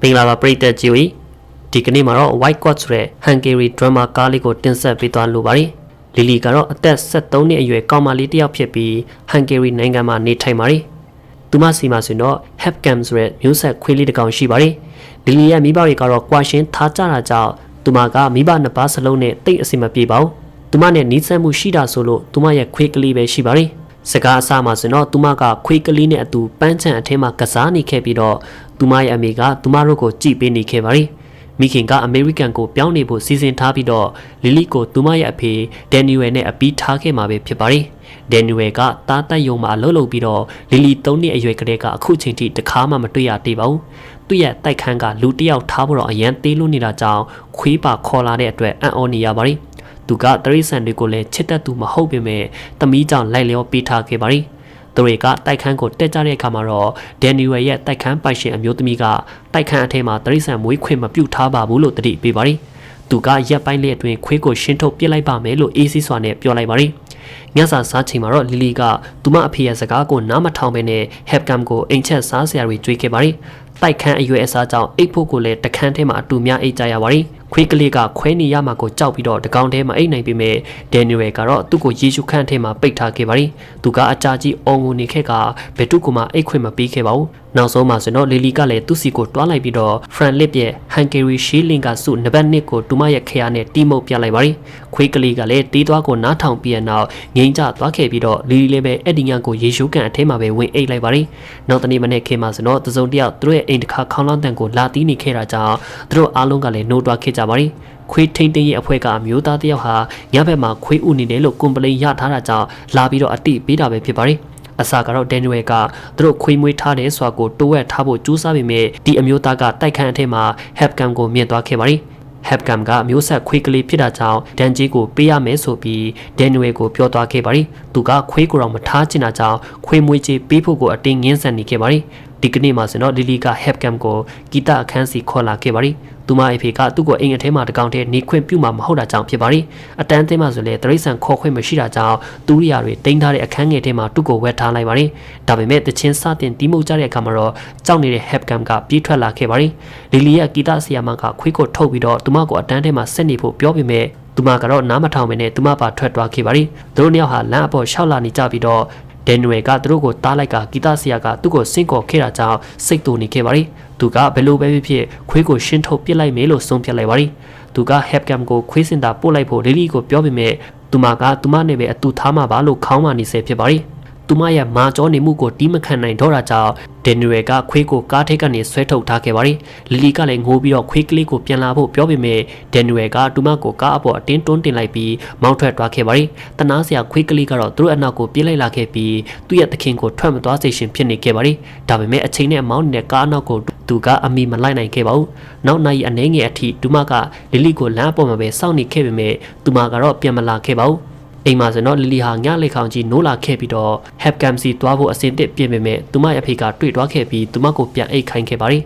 မင်္ဂလာပါပရိသတ်ကြီးဒီကနေ့မှာတော့ White Quad ဆိုတဲ့ Hungary drama ကားလေးကိုတင်ဆက်ပေးသွားလိုပါတယ်လီလီကတော့အသက်73နှစ်အရွယ်ကောင်မလေးတစ်ယောက်ဖြစ်ပြီး Hungary နိုင်ငံမှာနေထိုင်ပါတယ်သူမစီမှာဆိုတော့ Hepcam ဆိုတဲ့မျိုးဆက်ခွေးလေးတစ်ကောင်ရှိပါတယ်လီလီရဲ့မိဘတွေကတော့ကွာရှင်းထားကြတာကြောင့်သူမကမိဘနှစ်ပါးစလုံးနဲ့တိတ်အဆင်မပြေပါဘူးသူမနဲ့နီးစပ်မှုရှိတာဆိုလို့သူမရဲ့ခွေးကလေးပဲရှိပါတယ်စကားအစမှာဆိုတော့သူမကခွေးကလေးနဲ့အတူပန်းချံအထဲမှာကစားနေခဲ့ပြီးတော့သူမရဲ့အမေကသူမတို့ကိုကြည့်ပေးနေခဲ့ပါတယ်မိခင်ကအမေရိကန်ကိုပြောင်းနေဖို့စီစဉ်ထားပြီးတော့လီလီကိုသူမရဲ့အဖေဒန်နီယယ်နဲ့အပီးထားခဲ့မှာပဲဖြစ်ပါတယ်ဒန်နီယယ်ကတားတက်ယုံမှာလှုပ်လှုပ်ပြီးတော့လီလီ3နှစ်အရွယ်ကလေးကအခုချိန်ထိတခါမှမတွေ့ရသေးပါဘူးသူ့ရဲ့တိုက်ခန်းကလူတစ်ယောက်ထားဖို့တော့အရန်သေးလို့နေတာကြောင့်ခွေးပါခေါ်လာတဲ့အတွက်အံ့ဩနေရပါတယ်သူကတရိษံတွေကိုလည်းချစ်တတ်သူမဟုတ်ပေမဲ့သမီးကြောင့်လိုက်လျောပေးထားခဲ့ပါတယ်သူတွေကတိုက်ခန်းကိုတက်ကြတဲ့အခါမှာတော့ဒန်နီယယ်ရဲ့တိုက်ခန်းပိုင်ရှင်အမျိုးသမီးကတိုက်ခန်းအထဲမှာတရိษံမွေးခွင့်မပြုထားပါဘူးလို့တတိပေးပါတယ်သူကရက်ပိုင်းလေးအတွင်းခွေးကိုရှင်းထုတ်ပစ်လိုက်ပါမယ်လို့အေးစီးစွာနဲ့ပြောလိုက်ပါတယ်ညစာစားချိန်မှာတော့လီလီကသူမအဖေရဲ့စကားကိုနားမထောင်ဘဲနဲ့ Hepcam ကိုအိမ်ချက်စားစရာတွေကြွေးခဲ့ပါတယ်တိုက်ခန်းအရွယ်အစားကြောင့်အိတ်ဖို့ကိုလည်းတခန်းထဲမှာအတူများအိတ်ကြရပါတယ်ခွေးကလေးကခွဲနေရမှာကိုကြောက်ပြီးတော့တကောင်ထဲမှာအိတ်နိုင်ပေမဲ့ဒန်နီယယ်ကတော့သူ့ကိုယေရှုခန့်ထဲမှာပိတ်ထားခဲ့ပါတယ်သူကအကြာကြီးအော်ငိုနေခဲ့ကဘယ်သူကမှအိတ်ခွင့်မပေးခဲ့ပါဘူးနောက်ဆုံးမှာဆိုတော့လီလီကလည်းသူ့စီကိုတွားလိုက်ပြီးတော့ Franlip ရဲ့ Hungary Shilling ကစုနံပါတ်1ကိုတူမရဲ့ခရနဲ့တီးမှုတ်ပြလိုက်ပါတယ်ခွေးကလေးကလည်းတီးသွားကိုနားထောင်ပြီးတဲ့နောက်ငိမ့်ကျသွားခဲ့ပြီးတော့လီလီလည်းပဲအဲ့ဒီညကိုယေရှုခန့်အထဲမှာပဲဝင်အိတ်လိုက်ပါတယ်နောက်တနေ့မနေ့ခေတ်မှာဆိုတော့တစုံတယောက်သူတို့ရဲ့အိမ်တစ်ခါခေါင်းလောင်းတန်ကိုလာတီးနေခဲ့တာကြောင့်သူတို့အားလုံးကလည်းနှိုးတွားခဲ့ကြပါတယ်ခွေးထိန်တင်းရဲ့အဖွဲ့ကမျိုးသားတယောက်ဟာညဘက်မှာခွေးဥနေတယ်လို့ကွန်ပလိန်ရထားတာကြောင့်လာပြီးတော့အတိပေးတာပဲဖြစ်ပါတယ်အစကတော့ဒန်နီယယ်ကသူတို့ခွေးမွေးထားတဲ့စွာကိုတိုးဝက်ထားဖို့ကြိုးစားပေမဲ့ဒီအမျိုးသားကတိုက်ခန်းအထက်မှာ Hepcam ကိုမြင်သွားခဲ့ပါတယ်Hepcam ကမျိုးဆက်ခွေးကလေးဖြစ်တာကြောင့်ဒန်ကြီးကိုပေးရမယ်ဆိုပြီးဒန်နီယယ်ကိုပြောသွားခဲ့ပါတယ်သူကခွေးကိုတော့မထားချင်တာကြောင့်ခွေးမွေးချေပေးဖို့ကိုအတင်းငင်းဆန်နေခဲ့ပါတယ်ဒီကနေ့မှာဆိုတော့လီလီက Hepcam ကိုဂီတအခန်းစီခေါ်လာခဲ့ပါတယ်သူမအဖေကသူ့ကိုအိမ်အထဲမှာတကောင်တည်းနေခွင့်ပြုမှာမဟုတ်တာကြောင့်ဖြစ်ပါတယ်အတန်းသိမ်းမှဆိုလေတရိษံခေါ်ခွင့်မရှိတာကြောင့်သူရိယာတွေတင်ထားတဲ့အခန်းငယ်ထဲမှာသူ့ကိုဝက်ထားလိုက်ပါတယ်ဒါပေမဲ့တချင်းစတင်တီးမှုတ်ကြတဲ့အခါမှာတော့ကြောက်နေတဲ့ Hepcam ကပြေးထွက်လာခဲ့ပါတယ်လီလီရဲ့ဂီတဆရာမကခွေးကိုထုတ်ပြီးတော့သူမကိုအတန်းထဲမှာဆက်နေဖို့ပြောပေမဲ့သူမကတော့နားမထောင်ဘဲနဲ့သူမပါထွက်သွားခဲ့ပါတယ်သူတို့နှစ်ယောက်ဟာလမ်းအပေါ်ရှောက်လာနေကြပြီးတော့ဒန်နီယယ်ကသူတို့ကိုတားလိုက်ကဂီတဆရာကသူ့ကိုစင့်ခေါ်ခဲ့တာကြောင့်စိတ်တူနေခဲ့ပါတယ်သူကဘယ်လိုပဲဖြစ်ခွေးကိုရှင်းထုတ်ပစ်လိုက်မယ်လို့ဆုံးဖြတ်လိုက်ပါတယ်သူက Hepcam ကိုခွေးစင်တာပို့လိုက်ဖို့လီလီကိုပြောပေမဲ့သူမကသူမနဲ့ပဲအတူထားမှာပါလို့ခေါင်းမာနေစေဖြစ်ပါတယ်သူမရဲ့မာကြောနေမှုကိုတီးမခံနိုင်တော့တာကြောင့်ဒန်နီယယ်ကခွေးကိုကားထိပ်ကနေဆွဲထုတ်ထားခဲ့ပါတယ်လီလီကလည်းငိုပြီးတော့ခွေးကလေးကိုပြန်လာဖို့ပြောပေမဲ့ဒန်နီယယ်ကသူမကိုကားအပေါ်အတင်းတွန်းတင်လိုက်ပြီးမောင်းထွက်သွားခဲ့ပါတယ်တနာစရာခွေးကလေးကတော့သူတို့အနောက်ကိုပြေးလိုက်လာခဲ့ပြီးသူ့ရဲ့သခင်ကိုထွက်မသွားစေရှင်ဖြစ်နေခဲ့ပါတယ်ဒါပေမဲ့အချိန်နဲ့မောင်းနေတဲ့ကားအနောက်ကိုသူကအမိမလိုက်နိုင်ခဲ့ပါဘူးနောက်နိုင်အနေငယ်အထိသူမကလီလီကိုလမ်းအပေါ်မှာပဲစောင့်နေခဲ့ပေမဲ့သူမကတော့ပြန်မလာခဲ့ပါဘူးအိမ်မှာဆိုတော့လီလီဟာညလေခေါင်ကြီးနိုးလာခဲ့ပြီးတော့ Hepcam စီသွားဖို့အစင်တစ်ပြင်ပေမဲ့သူမရဲ့အဖေကတွေ့သွားခဲ့ပြီးသူမကိုပြန်အိတ်ခိုင်းခဲ့ပါတယ်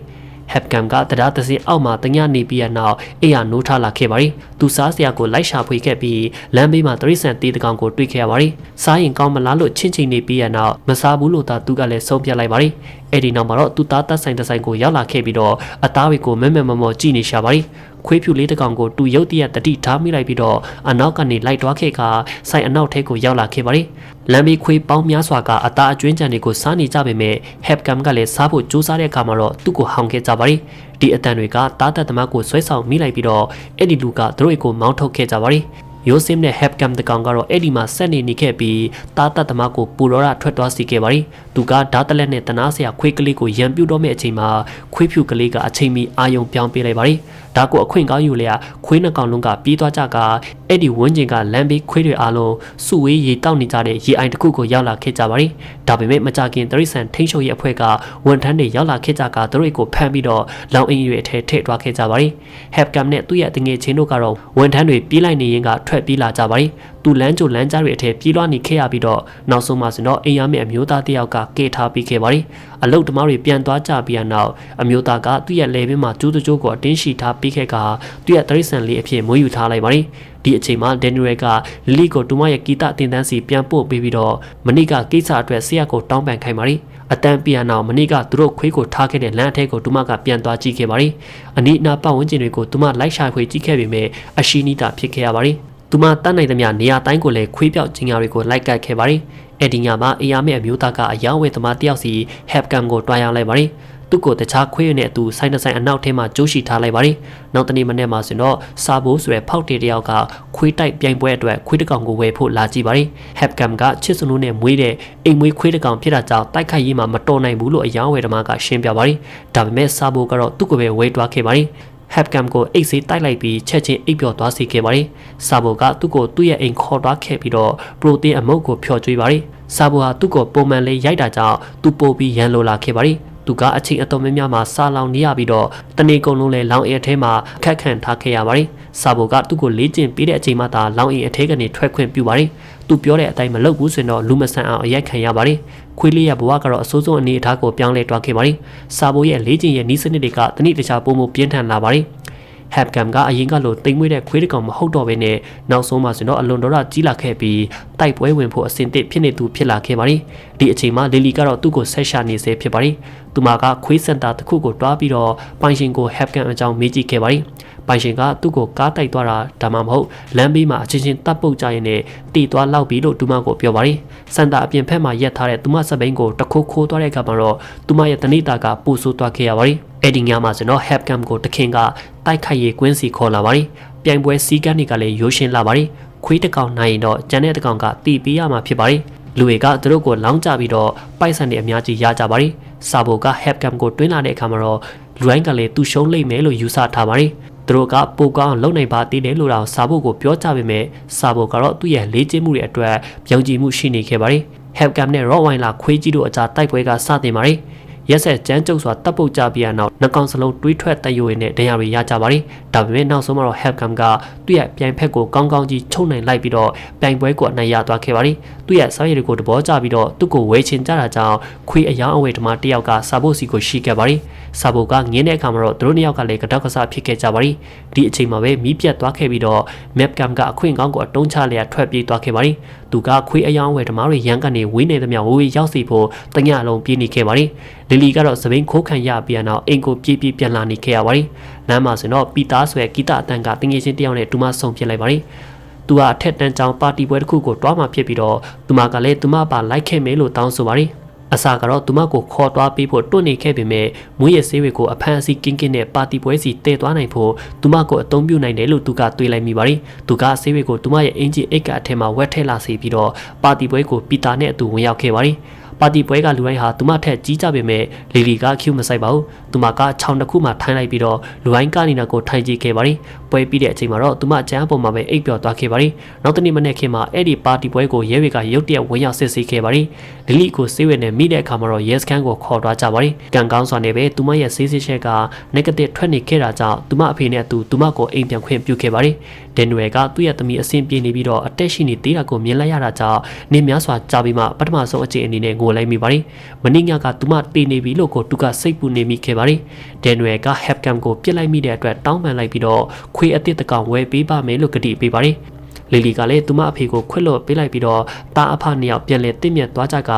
Hepcam ကတရားသစင်အောက်မှာတညနေပြီးရနောက်အိယာနိုးထလာခဲ့ပါတယ်သူစားစရာကိုလိုက်ရှာဖွေခဲ့ပြီးလမ်းဘေးမှာတရိษံတေးတကောင်ကိုတွေ့ခဲ့ရပါတယ်စားရင်ကောင်းမလားလို့ချင်းချင်းနေပြီးရနောက်မစားဘူးလို့သာသူကလည်းဆုံးဖြတ်လိုက်ပါတယ်အဲ့ဒီနောက်မှာတော့သူသားတက်ဆိုင်တဆိုင်ကိုရောက်လာခဲ့ပြီးတော့အသားတွေကိုမဲမဲမော်ကြည့်နေရှာပါတယ်ခွေးဖြူလေးတကောင်ကိုတူရုတ်တရက်တတိထားမိလိုက်ပြီးတော့အနောက်ကနေလိုက်သွားခဲ့ကဆိုင်အနောက်ထဲကိုရောက်လာခဲ့ပါတယ်လမ်းဘေးခွေးပေါင်းများစွာကအသားအကျွင်းကြံတွေကိုစားနေကြပေမဲ့ Hepcam ကလည်းစားဖို့ကြိုးစားတဲ့အခါမှာတော့သူ့ကိုဟောင်ခဲ့ကြပါတယ်ဒီအတန်တွေကတားတက်သမားကိုဆွဲဆောင်မိလိုက်ပြီးတော့အဲ့ဒီလူကသူတို့ကိုမောင်းထုတ်ခဲ့ကြပါတယ်ရိုးစင်းနဲ့ Hepcam တကောင်ကတော့အဲ့ဒီမှာဆက်နေခဲ့ပြီးတားတက်သမားကိုပူရောရထွက်သွားစီခဲ့ပါတယ်သူကဓာတ်တလက်နဲ့တနာစရာခွေးကလေးကိုရံပြူတော့မဲ့အချိန်မှာခွေးဖြူကလေးကအချိန်မီအာယုံပြောင်းပေးလိုက်ပါတယ်ဒါကိုအခွင့်ကောင်းယူလျက်ခွေးနှစ်ကောင်လုံးကပြေးသွားကြကအဲ့ဒီဝန်းကျင်ကလမ်းဘေးခွေးတွေအားလုံးစုဝေးရေတောက်နေကြတဲ့ရေအိုင်တစ်ခုကိုရောက်လာခဲ့ကြပါတယ်ဒါပေမဲ့မကြခင်တရိษံထိန်းချုပ်ရဲ့အဖွဲ့ကဝန်ထမ်းတွေရောက်လာခဲ့ကြကသူတို့ကိုဖမ်းပြီးတော့လောင်အင်ရွေအထဲထည့်သွားခဲ့ကြပါတယ် Hepcam နဲ့သူ့ရဲ့တငယ်ချင်းတို့ကတော့ဝန်ထမ်းတွေပြေးလိုက်နေရင်ကထွက်ပြေးလာကြပါတယ်သူလမ်းကြိုလမ်းကြားတွေအထက်ပြေးလွှားနေခဲ့ရပြီးတော့နောက်ဆုံးမှာဆိုတော့အိမ်ရမယ့်အမျိုးသားတစ်ယောက်ကကဲထားပြီးခဲ့ပါတယ်အလုတ်သမားတွေပြန်သွားကြပြီးနောက်အမျိုးသားကသူ့ရဲ့လေဘင်းမှာကျိုးကျိုးကိုအတင်းရှိထားပြီးခဲ့ကသူ့ရဲ့တရိษံလေးအဖြစ်မွေးယူထားလိုက်ပါတယ်ဒီအချိန်မှာဒန်နီယယ်ကလီလီကိုတူမရဲ့ဂီတတင်တန်းစီပြန်ပို့ပေးပြီးတော့မနိကကိစ္စအတွက်ဆရာကိုတောင်းပန်ခိုင်းပါတယ် အတန်းပြန်အောင်မနေ့ကသူတို့ခွေးကိုထားခဲ့တဲ့လမ်းအထက်ကိုတူမကပြန်သွားကြည့်ခဲ့ပါတယ်အနီးအနားပတ်ဝန်းကျင်တွေကိုတူမလိုက်ရှာဖွေကြည့်ခဲ့ပေမဲ့အရှိနီးတာဖြစ်ခဲ့ရပါတယ်တူမတတ်နိုင်သမျှနေရာတိုင်းကိုလည်းခွေးပြောက်ကျင်ညာတွေကိုလိုက်ကတ်ခဲ့ပါတယ်အဲ့ဒီညမှာအေယာမဲအမျိုးသားကအယောင်ဝဲသမားတယောက်စီ Hepcam ကိုတွားရောက်လိုက်ပါတယ်သူ့ကိုတခြားခွေးရနဲ့အတူဆိုင်တဆိုင်အနောက်ထဲမှာကျိုးရှိထားလိုက်ပါတယ်။နောက်တနေ့မနေ့မှာဆိုတော့စာဘိုးဆိုတဲ့ဖောက်တေတယောက်ကခွေးတိုက်ပြိုင်ပွဲအတွက်ခွေးတစ်ကောင်ကိုဝယ်ဖို့လာကြည့်ပါတယ်။ Hepcam ကချစ်စနုနဲ့မွေးတဲ့အိမ်မွေးခွေးတစ်ကောင်ဖြစ်တာကြောင့်တိုက်ခိုက်ရေးမှာမတော်နိုင်ဘူးလို့အယောင်ဝယ်သမားကရှင်းပြပါတယ်။ဒါပေမဲ့စာဘိုးကတော့သူ့ကိုပဲဝယ်တွားခဲ့ပါတယ်။ Hepcam ကိုအိတ်ဆေးတိုက်လိုက်ပြီးချက်ချင်းအိပ်ပျော်သွားစေခဲ့ပါတယ်။စာဘိုကသူ့ကိုသူ့ရဲ့အိမ်ခေါ်သွားခဲ့ပြီးတော့ပရိုတင်းအမုတ်ကိုဖျော်ကြွေးပါတယ်။စာဘိုဟာသူ့ကိုပုံမှန်လေးရိုက်တာကြောင့်သူပို့ပြီးရန်လိုလာခဲ့ပါတယ်။သူကအချိန်အတော်များများမှာစာလောင်နေရပြီးတော့တနေ့ကုန်လုံးလဲလောင်အင်အထဲမှာအခက်ခံထားခဲ့ရပါတယ်။စာဘိုကသူ့ကိုလေ့ကျင့်ပေးတဲ့အချိန်မှသာလောင်အင်အထဲကနေထွက်ခွင့်ပြုပါတယ်။သူပြောတဲ့အတိုင်းမလုပ်ဘူးဆိုရင်တော့လူမဆန်အောင်အရိုက်ခံရပါတယ်။ခွေးလေးရဲ့ဘဝကတော့အဆိုးဆုံးအနေအထားကိုပြောင်းလဲသွားခဲ့ပါတယ်။စာဘိုရဲ့လေ့ကျင့်ရဲ့နီးစနစ်တွေကတနည်းတခြားပုံမပြင်းထန်လာပါတယ်။ Hepcam ကအရင်ကလိုတိမ်မွေးတဲ့ခွေးတစ်ကောင်မဟုတ်တော့ဘဲနဲ့နောက်ဆုံးမှဆိုတော့အလွန်တော်ရကြီးလာခဲ့ပြီးတိုက်ပွဲဝင်ဖို့အဆင်သင့်ဖြစ်နေသူဖြစ်လာခဲ့ပါတယ်။ဒီအချိန်မှာလီလီကတော့သူ့ကိုဆက်ရှာနေစေဖြစ်ပါတယ်။သူမကခွေးစင်တာတစ်ခုကိုတွားပြီးတော့ပိုင်ရှင်ကို Hepcam အကြောင်းမေးကြည့်ခဲ့ပါတယ်။ပိုင်ရှင်ကသူ့ကိုကားတိုက်သွားတာဒါမှမဟုတ်လမ်းဘေးမှာအချင်းချင်းတပ်ပုတ်ကြရင်နဲ့တီသွားလောက်ပြီးလို့သူမကိုပြောပါတယ်။စင်တာအပြင်ဖက်မှာရက်ထားတဲ့သူမစပိန်ကိုတခိုးခိုးသွားတဲ့အခါမှာတော့သူမရဲ့တနိတာကပူဆိုးသွားခဲ့ရပါတယ်။အဲ့ဒီညမှာဆိုတော့ Hepcam ကိုတခင်ကတိုက်ခိုက်ရေးကွင်းစီခေါ်လာပါတယ်။ပြိုင်ပွဲစီးကန်းတွေကလည်းရိုးရှင်းလာပါတယ်။ခွေးတစ်ကောင်နိုင်ရင်တော့ကျန်တဲ့တစ်ကောင်ကတီးပေးရမှာဖြစ်ပါတယ်။လူတွေကသူတို့ကိုလောင်းကြပြီးတော့ပိုက်ဆံတွေအများကြီးရကြပါတယ်။စာဘိုက Hepcam ကိုတွင်းလာတဲ့အခါမှာတော့လူတိုင်းကလည်းသူ့ရှုံးလိမ့်မယ်လို့ယူဆထားပါတယ်။သူတို့ကပိုကောင်းလုံနိုင်ပါသေးတယ်လို့တော့စာဘိုကိုပြောကြပေမဲ့စာဘိုကတော့သူ့ရဲ့လေ့ကျင့်မှုတွေအတွက်ပြောင်းကြည့်မှုရှိနေခဲ့ပါတယ်။ Hepcam နဲ့ Rottweiler ခွေးကြီးတို့အကြားတိုက်ပွဲကစတင်ပါတယ်။ရက်ဆက်ကြမ်းကြုတ်စွာတပ်ပုတ်ကြပြီးနောက်နှကောင်စလုံးတွေးထွက်တရွေနဲ့ဒဏ်ရာတွေရကြပါတယ်။ဒါပေမဲ့နောက်ဆုံးမှာတော့ Hepcam ကသူ့ရဲ့ပြိုင်ဖက်ကိုကောင်းကောင်းကြီးချုံနိုင်လိုက်ပြီးတော့ပြိုင်ပွဲကိုအနိုင်ရသွားခဲ့ပါတယ်။သူ့ရဲ့စောင်းရည်တွေကိုတဘောကြပြီးတော့သူ့ကိုဝဲချင်ကြတာကြောင့်ခွေးအယောင်အဝယ်ဓမ္မတယောက်ကစာဘိုစီကိုရှိခဲ့ပါတယ်။စာဘိုကငင်းတဲ့အခါမှာတော့သူတို့နှစ်ယောက်ကလည်းကတောက်ကစားဖြစ်ခဲ့ကြပါတယ်။ဒီအချိန်မှာပဲမီးပြတ်သွားခဲ့ပြီးတော့ Hepcam ကအခွင့်ကောင်းကိုအတုံးချလျက်ထွက်ပြေးသွားခဲ့ပါတယ်။သူကခွေးအယောင်ဝယ်ဓမ္မတွေရန်ကနေဝေးနေသမျှဝေးရောက်စီဖို့တညလုံးပြေးနေခဲ့ပါတယ်။လီလီကတော့စပိန်ခိုးခံရပြီးနောက်အိမ်ကိုပြေးပြန်လာနေခဲ့ရပါတယ်။လမ်းမှာဆိုတော့ပီတာဆိုတဲ့ဂီတအတန်ကတင်ငယ်ချင်းတယောက်နဲ့တူမဆုံဖြစ်လိုက်ပါတယ်။သူကအထက်တန်းကျောင်းပါတီပွဲတစ်ခုကိုတွားမှဖြစ်ပြီးတော့သူမကလည်းသူမပါလိုက်ခဲ့မယ်လို့တောင်းဆိုပါတယ်။အစားကတော့သူမကိုခေါ်သွားပြီးဖို့တွန့်နေခဲ့ပေမဲ့မွေးရဆေးတွေကိုအဖမ်းအဆီးကင်းကင်းနဲ့ပါတီပွဲစီတည်သွားနိုင်ဖို့သူမကိုအသုံးပြုနိုင်တယ်လို့သူကတွေးလိုက်မိပါတယ်။သူကဆေးတွေကိုသူမရဲ့အင်ဂျင်အိတ်ကအထက်မှာဝက်ထဲလာစေပြီးတော့ပါတီပွဲကိုပီတာနဲ့အတူဝင်ရောက်ခဲ့ပါတယ်။ပါတီပွဲကလူတိုင်းဟာသူမထက်ကြီးကြပေမဲ့လီလီကကျူးမဆိုင်ပါဘူး။သူမကခြောင်တစ်ခုမှထိုင်းလိုက်ပြီးတော့လူတိုင်းကနေတာကိုထိုင်ကြည့်ခဲ့ပါတယ်။ပွဲပြီးတဲ့အချိန်မှာတော့သူမကျန်းပေါ်မှာပဲအိပ်ပျော်သွားခဲ့ပါတယ်။နောက်တနေ့မနေ့ခင်မှာအဲ့ဒီပါတီပွဲကိုရဲတွေကရုတ်တရက်ဝင်ရောက်စစ်ဆေးခဲ့ပါတယ်။လီလီကိုဆေးဝဲနဲ့မိတဲ့အခါမှာတော့ရဲစခန်းကိုခေါ်သွားကြပါတယ်။ကံကောင်းစွာနဲ့ပဲသူမရဲ့ဆေးစစ်ချက်က negative ထွက်နေခဲ့တာကြောင့်သူမအဖေနဲ့သူမကိုအိမ်ပြန်ခွင့်ပြုခဲ့ပါတယ်။ဒန်နွယ်ကသူ့ရဲ့သမီးအဆင်ပြေနေပြီးတော့အသက်ရှိနေသေးတာကိုမြင်လိုက်ရတာကြောင့်နေများစွာကြာပြီးမှပထမဆုံးအကြိမ်အနေနဲ့ငိုလိုက်မိပါတယ်။မင်းညကသူမတည်နေပြီလို့ကိုသူကစိတ်ပူနေမိခဲ့ပါတယ်။ဒန်နွယ်က Hepcam ကိုပြစ်လိုက်မိတဲ့အတွက်တောင်းပန်လိုက်ပြီးတော့ခွေးအသစ်တကောင်ဝယ်ပေးပါမယ်လို့ကတိပေးပါတယ်။လီလီကလည်းသူမအဖေကိုခွတ်လွတ်ပေးလိုက်ပြီးတော့တာအဖနှစ်ယောက်ပြန်လဲတင့်မြတ်သွားကြက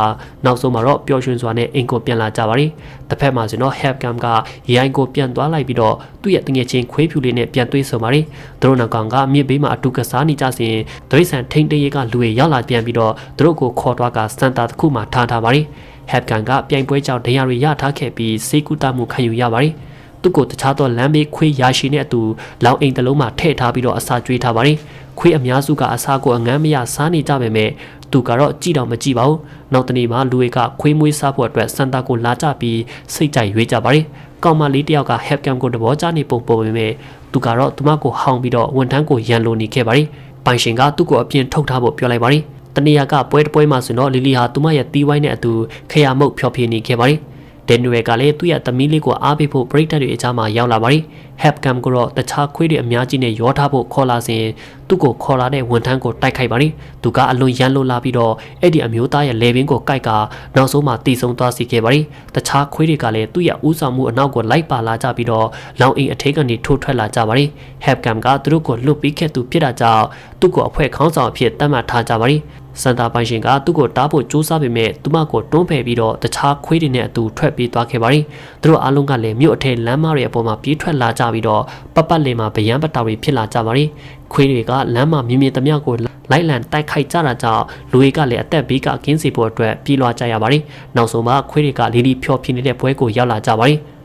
နောက်ဆုံးမှာတော့ပျော်ရွှင်စွာနဲ့အိမ်ကိုပြန်လာကြပါတယ်။တစ်ဖက်မှာဆိုတော့ Hepcam ကရိုင်းကိုပြန်သွားလိုက်ပြီးတော့သူ့ရဲ့တငယ်ချင်းခွေးဖြူလေးနဲ့ပြန်တွေးဆုံပါတယ်။သူတို့နောက်ကောင်ကမြစ်ဘေးမှာအတူကစားနေကြစဉ်ဒရိဆန်ထိန်တရေကလူတွေရောက်လာပြန်ပြီးတော့သူတို့ကိုခေါ်သွားကစန်တာတစ်ခုမှထားပါတယ်။ Hepcam ကပြိုင်ပွဲကြောင့်ဒဏ်ရာတွေရထားခဲ့ပြီးစေကူတာမှုခံယူရပါတယ်။သူ့ကိုတခြားသောလမ်းဘေးခွေးရာရှိနဲ့အတူလောင်အိမ်တစ်လုံးမှာထည့်ထားပြီးတော့အစာကျွေးထားပါတယ်။ခွေးအများစုကအစာကိုအငမ်းမရစားနေကြပေမဲ့သူကတော့ကြည့်တော့မကြည့်ပါဘူး။နောက်တနေ့မှာလူတွေကခွေးမွေးစားဖို့အတွက်စန်တာကိုလာကြပြီးစိတ်ကြိုက်ရွေးကြပါတယ်။ကောင်မလေးတယောက်က Hepcam ကိုတဘောချနေပုံပေါ်ပေမဲ့သူကတော့သူမကိုဟောင်းပြီးတော့ဝန်ထမ်းကိုရန်လိုနေခဲ့ပါတယ်။ပိုင်ရှင်ကသူ့ကိုအပြင်ထုတ်ထားဖို့ပြောလိုက်ပါတယ်။တနေရာကပွဲမှာဆိုတော့လီလီဟာသူမရဲ့တီးဝိုင်းနဲ့အတူခရမုတ်ဖျော်ဖြေနေခဲ့ပါတယ်။ဒန်နွယ်ကလည်းသူ့ရဲ့သမီးလေးကိုအားပေးဖို့ပရိသတ်တွေအကြားမှာရောက်လာပါတယ်။ Hepcam ကိုတော့တခြားခွေးတွေအများကြီးနဲ့ရောထားဖို့ခေါ်လာစဉ်သူ့ကိုခေါ်လာတဲ့ဝန်ထမ်းကိုတိုက်ခိုက်ပါတယ်။သူကအလွန်ရန်လိုလာပြီးတော့အဲ့ဒီအမျိုးသားရဲ့လေပင်ကိုကိုက်ကနောက်ဆုံးမှာတီးဆုံးသွားစေခဲ့ပါတယ်။တခြားခွေးတွေကလည်းသူ့ရဲ့ဦးဆောင်မှုအနောက်ကိုလိုက်ပါလာကြပြီးတော့လောင်အိမ်အထက်ကနေထိုးထွက်လာကြပါတယ်။ Hepcam ကသူတို့ကိုလွတ်ပေးခဲ့သူဖြစ်တာကြောင့်သူ့ကိုအဖွဲ့ခေါင်းဆောင်အဖြစ်သတ်မှတ်ထားကြပါတယ်။ စန်တာပိုင်ရှင်ကသူ့ကိုတားဖို့စူးစမ်းပေမဲ့သူမကိုတွန်းဖယ်ပြီးတော့တခြားခွေးတွေနဲ့အတူထွက်ပြေးသွားခဲ့ပါတယ်။သူတို့အားလုံးကလည်းမြို့အထက်လမ်းမတွေအပေါ်မှာပြေးထွက်လာကြပြီးတော့ပတ်လည်မှာဗျံပတာတွေဖြစ်လာကြပါတယ်။ခွေးတွေကလမ်းမှာမြင်မြင်သမျှကိုလိုက်လံတိုက်ခိုက်ကြတာကြောင့်လူတွေကလည်းအသက်ဘေးကကင်းစီဖို့အတွက်ပြေးလွှားကြရပါတယ်။နောက်ဆုံးမှာခွေးတွေကလီလီဖြောပြနေတဲ့ပွဲကိုရောက်လာကြပါတယ်။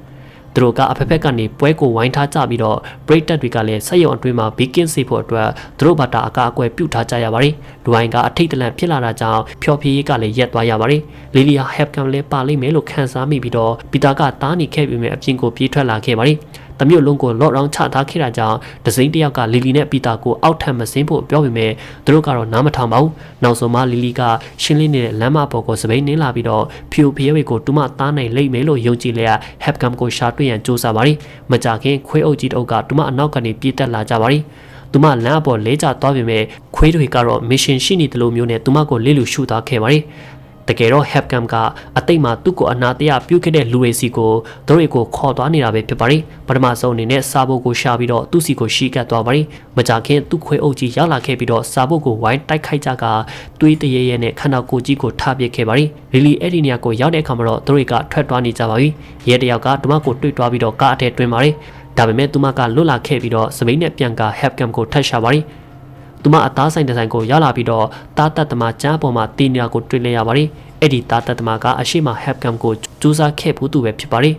သူတို့ကအဖက်ဖက်ကနေပွဲကိုဝိုင်းထားကြပြီးတော့ပရိသတ်တွေကလည်းဆက်ရုံအတွင်းမှာဘေးကင်းစေဖို့အတွက်သူတို့ဘာသာအကာအကွယ်ပြုထားကြရပါတယ်။လူဝိုင်းကအထိတ်တလန့်ဖြစ်လာတာကြောင့်ဖြောပြရေးကလည်းရက်သွားရပါတယ်။လီလီယာဟက်ကန်လည်းပါလိမ့်မယ်လို့ခန့်စားမိပြီးတော့ပီတာကတားနေခဲ့ပြီးမြဲအပြင်ကိုပြေးထွက်လာခဲ့ပါတယ်။တမျိုးလုံးကိုလော့ရောင်းချထားခဲ့တာကြောင့်ဒဇိန်တယောက်ကလီလီနဲ့ပီတာကိုအောက်ထပ်မစင်းဖို့ပြောပေမဲ့သူတို့ကတော့နားမထောင်ပါဘူး။နောက်ဆုံးမှလီလီကရှင်းလင်းနေတဲ့လမ်းမပေါ်ကိုစပိန်နင်းလာပြီးတော့ဖြူဖျဲဝေကိုတူမသားနိုင်လိမ့်မယ်လို့ယုံကြည်လျက်ဟက်ကန်ကိုရှာတွေ့ရန်ကြိုးစားပါတယ်။မကြခင်ခွေးအုပ်ကြီးတအုပ်ကတူမအနောက်ကနေပြေးတက်လာကြပါတယ်။သူမလမ်းအပေါ်လဲကျသွားပေမဲ့ခွေးတွေကတော့မစ်ရှင်ရှိနေတယ်လို့မျိုးနဲ့သူမကိုလေးလူရှုသွားခဲ့ပါတယ်။တကယ်တော့ Hepcam ကအတိတ်မှာသူ့ကိုအနာတရားပြုတ်ခဲ့တဲ့လူတွေစီကိုသူတို့ကိုခေါ်သွားနေတာပဲဖြစ်ပါတယ်ပထမဆုံးအနေနဲ့စာဘုတ်ကိုရှာပြီးတော့သူ့စီကိုရှီကတ်သွားပါတယ်မကြခင်သူ့ခွေးအုပ်ကြီးရောက်လာခဲ့ပြီးတော့စာဘုတ်ကိုဝိုင်းတိုက်ခိုက်ကြကတွေးတရေရဲနဲ့ခန္ဓာကိုယ်ကြီးကိုထားပစ်ခဲ့ပါတယ်လီလီအဲ့ဒီနေရာကိုရောက်တဲ့အခါမှာတော့သူတို့ကထွက်သွားနေကြပါပြီရဲတယောက်ကဓမ္မကိုတွေ့သွားပြီးတော့ကားအထဲတွင်ပါတယ်ဒါပေမဲ့သူမကလွတ်လာခဲ့ပြီးတော့စပိန်နဲ့ပြန်က Hepcam ကိုထပ်ရှာပါတယ်သူမအသားဆိုင်ဒီဇိုင်းကိုရောက်လာပြီးတော့တားတတ်သမားကျမ်းပေါ်မှာတင်နေတာကိုတွေ့လဲရပါတယ်အဲ့ဒီတားတတ်သမားကအရှိမ Hepcam ကိုစူးစမ်းခဲ့ဖို့သူပဲဖြစ်ပါတယ်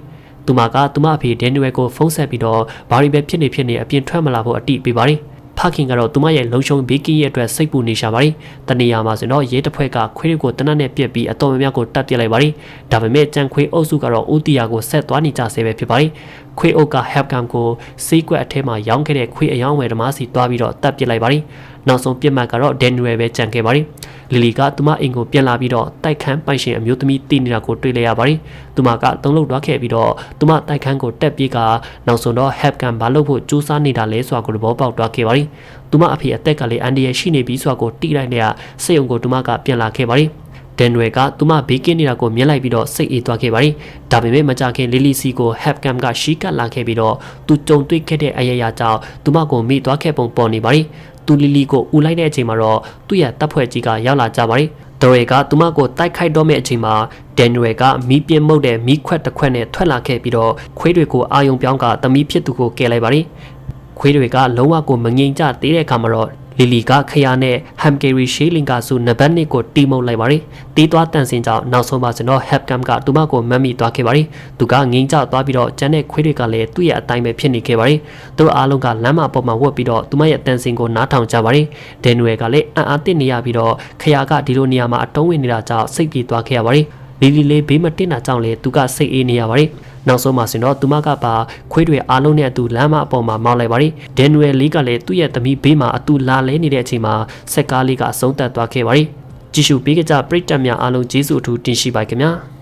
သူမကသူမအဖေဒန်နီယယ်ကိုဖုန်းဆက်ပြီးတော့ဘာရီပဲဖြစ်နေအပြင်ထွက်မလာဖို့အတိပေးပါတယ်ဖခင်ကတော့သူမရဲ့လုံခြုံဘေးကင်းရဲ့အတွက်စိတ်ပူနေရှာပါတယ်တနေရာမှာဆိုတော့ရဲတစ်ဖွဲ့ကခွေးတွေကိုတနတ်နဲ့ပြက်ပြီးအတော်များများကိုတတ်ပြစ်လိုက်ပါတယ်ဒါပေမဲ့ကြံခွေးအုပ်စုကတော့ဦးတီယာကိုဆက်သွားနေကြဆဲပဲဖြစ်ပါတယ်ခွေးအုပ်က Hepcam ကိုစေးကွက်အထဲမှာရောင်းခဲ့တဲ့ခွေးအယောင်းဝယ်ဓမားစီသွားပြီးတော့တတ်ပြစ်လိုက်ပါတယ်နောက်ဆုံးပြစ်မှတ်ကတော့ဒန်နီယယ်ပဲကြံခဲ့ပါတယ်လီလီကသူမအိမ်ကိုပြန်လာပြီးတော့တိုက်ခန်းပိုင်ရှင်အမျိုးသမီးတည်နေတာကိုတွေ့လဲရပါတယ်သူမကတုံးလုံးသွားခဲ့ပြီးတော့သူမတိုက်ခန်းကိုတက်ပြေးကနောက်ဆုံးတော့ Hepcam ဘာလို့ဖို့စူးစမ်းနေတာလဲဆိုတာကိုသဘောပေါက်သွားခဲ့ပါတယ်သူမအဖေအသက်ကလည်းအန်ဒီရရှိနေပြီးဆိုတာကိုတိလိုက်တဲ့စိတ်ုံကိုသူမကပြန်လာခဲ့ပါတယ်ဒန်နွယ်ကသူမဘေးကင်းနေတာကိုမြင်လိုက်ပြီးတော့စိတ်အေးသွားခဲ့ပါတယ်။ဒါပေမဲ့မကြခင်လီလီစီကို Hepcam ကရှီကတ်လာခဲ့ပြီးတော့သူကြုံတွေ့ခဲ့တဲ့အရာရာကြောင့်သူမကိုမိသွားခဲ့ပုံပေါ်နေပါတယ်။သူလီလီကိုဦးလိုက်တဲ့အချိန်မှာတော့သူ့ရဲ့တပ်ဖွဲ့ကြီးကရောက်လာကြပါတယ်။ဒရိုကသူမကိုတိုက်ခိုက်တော့မဲ့အချိန်မှာဒန်နွယ်ကမီးပြင်းမှုတ်တဲ့မီးခွက်တစ်ခွက်နဲ့ထွက်လာခဲ့ပြီးတော့ခွေးတွေကိုအာယုံပြောင်းကသမီးဖြစ်သူကိုကယ်လိုက်ပါတယ်။ခွေးတွေကလုံးဝကိုမငြိမ်ကြသေးတဲ့အခါမှာတော့လီလီကခရနဲ့ဟမ်ဂေရီရှေးလင်ကာစုနဘတ်နစ်ကိုတီးမှုတ်လိုက်ပါတယ်။တီးသွားတန်စင်ကြောင့်နောက်ဆုံးပါစတော့ Hepcam ကသူမကိုမမ်းမိသွားခဲ့ပါတယ်။သူကငိမ့်ကျသွားပြီးတော့ကျန်တဲ့ခွေးတွေကလည်းသူ့ရဲ့အတိုင်းပဲဖြစ်နေခဲ့ပါတယ်။သူတို့အားလုံးကလမ်းမပေါ်မှာဝတ်ပြီးတော့သူမရဲ့တန်စင်ကိုနားထောင်ကြပါတယ်။ဒန်နွယ်ကလည်းအံ့အားသင့်နေရပြီးတော့ခရကဒီလိုနေရာမှာအတုံးဝင်နေတာကြောင့်စိတ်ပြေသွားခဲ့ရပါတယ်။လီလီလေးဘေးမတင်တာကြောင့်လေသူကစိတ်အေးနေရပါတယ်။နောက်ဆုံးမှာဆိုတော့သူမကပါခွေးတွေအားလုံးနဲ့အတူလမ်းမအပေါ်မှာမောင်းလိုက်ပါတယ်ဒန်နွယ်လေးကလည်းသူ့ရဲ့သမီးဘေးမှာအတူလာလဲနေတဲ့အချိန်မှာစက်ကားလေးကအဆုံးသတ်သွားခဲ့ပါတယ်ကြည့်ရှုပေးကြပရိသတ်များအားလုံးကျေးဇူးအထူးတင်ရှိပါခင်ဗျာ